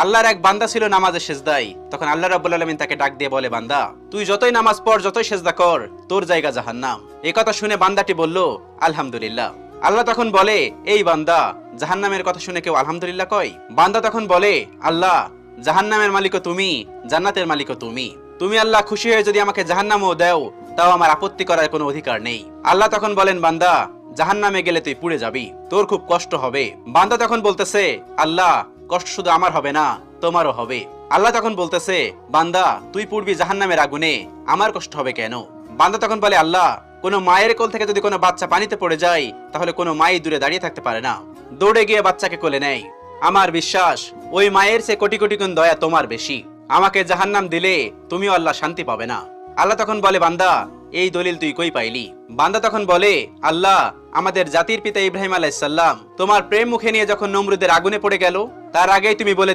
আল্লাহর এক বান্দা ছিল নামাজে সেজদায়। তখন আল্লাহ রাব্বুল আলামিন তাকে ডাক দিয়ে বলে, বান্দা তুই যতই নামাজ পড়, যতই সেজদা কর, তোর জায়গা জাহান্নাম। এই কথা শুনে বান্দাটি বলল, আলহামদুলিল্লাহ। আল্লাহ তখন বলে, এই বান্দা, জাহান্নামের কথা শুনে কেউ আলহামদুলিল্লাহ কয়? বান্দা তখন বলে, আল্লাহ, জাহান্নামের মালিকও তুমি, জান্নাতের মালিকও তুমি। তুমি আল্লাহ খুশি হয়ে যদি আমাকে জাহান্নামও দাও, তাও আমার আপত্তি করার কোনো অধিকার নেই। আল্লাহ তখন বলেন, বান্দা, জাহান্নামে গেলে তুই পুড়ে যাবি, তোর খুব কষ্ট হবে। বান্দা তখন বলতেছে, আল্লাহ, কষ্ট শুধু আমার হবে না, তোমারও হবে। আল্লাহ তখন বলতেছে, বান্দা, তুই পুড়বি জাহান্নামের আগুনে, আমার কষ্ট হবে কেন? বান্দা তখন বলে, আল্লাহ, কোনো মায়ের কোল থেকে যদি কোনো বাচ্চা পানিতে পড়ে যায়, তাহলে কোনো মাই দূরে দাঁড়িয়ে থাকতে পারে না, দৌড়ে গিয়ে বাচ্চাকে কোলে নেয়। আমার বিশ্বাস, ওই মায়ের চেয়ে কোটি কোটি গুণ দয়া তোমার বেশি। আমাকে জাহান্নাম দিলে তুমিও আল্লাহ শান্তি পাবে না। আল্লাহ তখন বলে, বান্দা, এই দলিল তুই কই পাইলি? বান্দা তখন বলে, আল্লাহ, আমাদের জাতির পিতা ইব্রাহিম আলাইহিস সালাম তোমার প্রেম মুখে নিয়ে যখন নমরুদের আগুনে পড়ে গেল, তার আগেই তুমি বলে